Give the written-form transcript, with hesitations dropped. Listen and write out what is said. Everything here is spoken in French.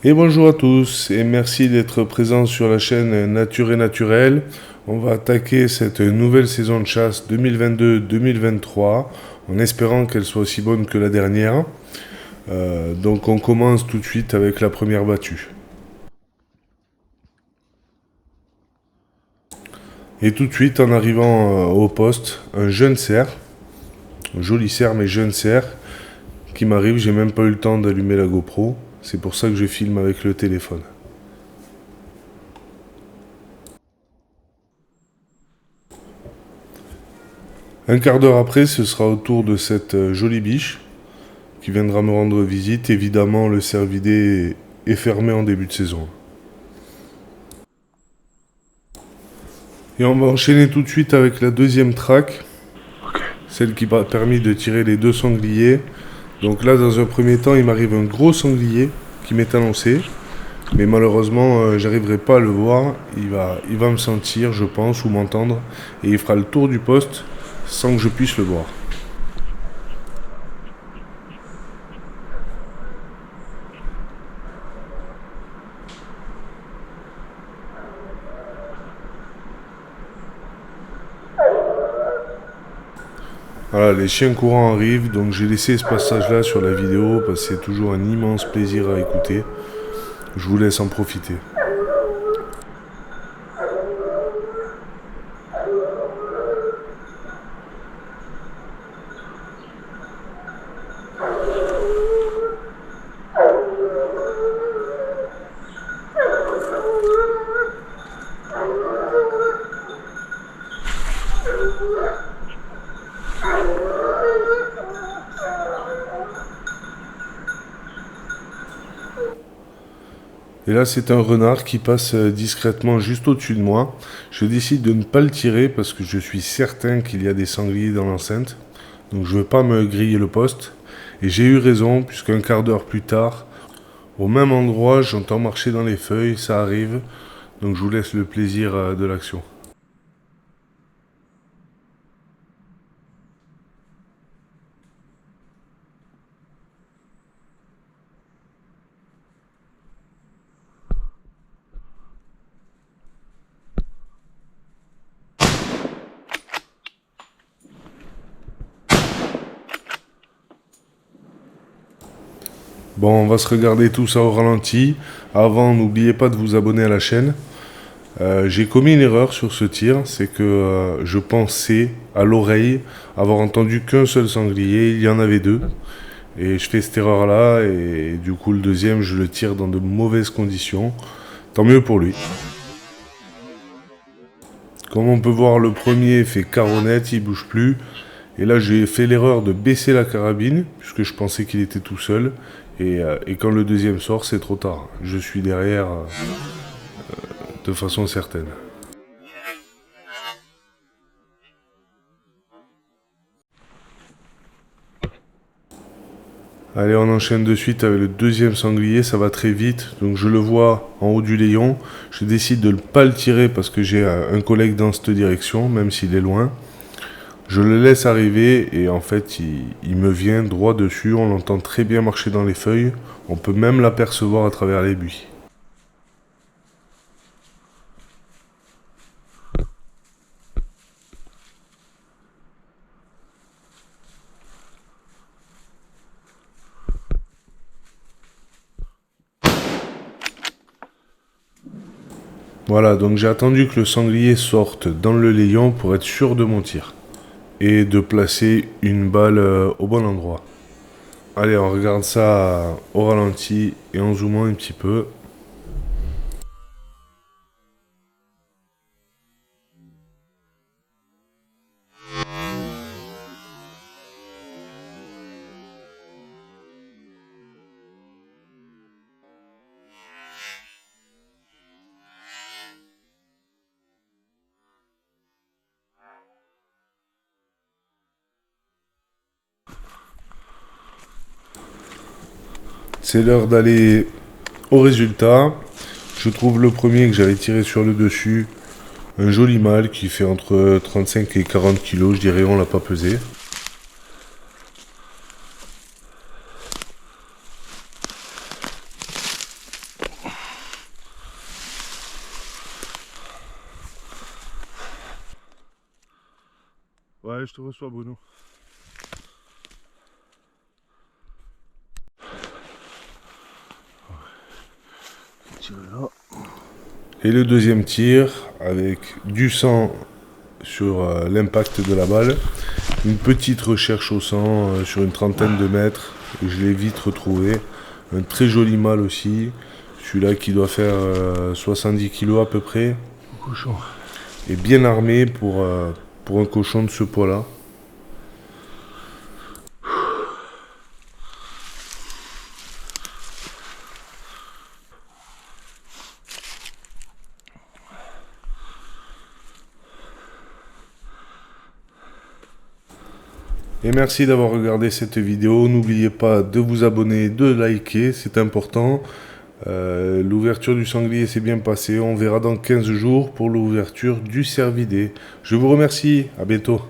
Et bonjour à tous et merci d'être présents sur la chaîne Nature et Naturel. On va attaquer cette nouvelle saison de chasse 2022-2023 en espérant qu'elle soit aussi bonne que la dernière. Donc on commence tout de suite avec la première battue. Et tout de suite en arrivant au poste, un jeune cerf, un joli cerf mais jeune cerf qui m'arrive, j'ai même pas eu le temps d'allumer la GoPro, c'est pour ça que je filme avec le téléphone. Un quart d'heure après, ce sera au tour de cette jolie biche qui viendra me rendre visite. Évidemment, le cervidé est fermé en début de saison. Et on va enchaîner tout de suite avec la deuxième traque, celle qui m'a permis de tirer les deux sangliers. Donc là, dans un premier temps, il m'arrive un gros sanglier qui m'est annoncé. Mais malheureusement, j'arriverai pas à le voir. Il va me sentir, je pense, ou m'entendre. Et il fera le tour du poste sans que je puisse le voir. Voilà, les chiens courants arrivent, donc j'ai laissé ce passage-là sur la vidéo parce que c'est toujours un immense plaisir à écouter. Je vous laisse en profiter. Et là, c'est un renard qui passe discrètement juste au-dessus de moi. Je décide de ne pas le tirer parce que je suis certain qu'il y a des sangliers dans l'enceinte. Donc je ne veux pas me griller le poste. Et j'ai eu raison, puisqu'un quart d'heure plus tard, au même endroit, j'entends marcher dans les feuilles, ça arrive. Donc je vous laisse le plaisir de l'action. Bon, on va se regarder tout ça au ralenti. Avant, n'oubliez pas de vous abonner à la chaîne. J'ai commis une erreur sur ce tir, c'est que je pensais à l'oreille avoir entendu qu'un seul sanglier, il y en avait deux. Et je fais cette erreur-là, et du coup le deuxième, je le tire dans de mauvaises conditions. Tant mieux pour lui. Comme on peut voir, le premier fait caronnette, il bouge plus. Et là, j'ai fait l'erreur de baisser la carabine, puisque je pensais qu'il était tout seul. Et quand le deuxième sort, c'est trop tard. Je suis derrière de façon certaine. Allez, on enchaîne de suite avec le deuxième sanglier, ça va très vite. Donc je le vois en haut du layon. Je décide de ne pas le tirer parce que j'ai un collègue dans cette direction, même s'il est loin. Je le laisse arriver et en fait il me vient droit dessus. On l'entend très bien marcher dans les feuilles. On peut même l'apercevoir à travers les buis. Voilà, donc j'ai attendu que le sanglier sorte dans le layon pour être sûr de mon tir. Et de placer une balle au bon endroit. Allez, on regarde ça au ralenti et en zoomant un petit peu. C'est l'heure d'aller au résultat. Je trouve le premier que j'avais tiré sur le dessus. Un joli mâle qui fait entre 35 et 40 kilos, je dirais, on l'a pas pesé. je te reçois, Bruno. Là. Et le deuxième tir avec du sang sur l'impact de la balle. Une petite recherche au sang sur une trentaine de mètres. Et je l'ai vite retrouvé. Un très joli mâle aussi. Celui-là qui doit faire 70 kg à peu près. Cochon. Et bien armé pour un cochon de ce poids-là. Et merci d'avoir regardé cette vidéo. N'oubliez pas de vous abonner, de liker, c'est important. L'ouverture du sanglier s'est bien passée. On verra dans 15 jours pour l'ouverture du cervidé. Je vous remercie. À bientôt.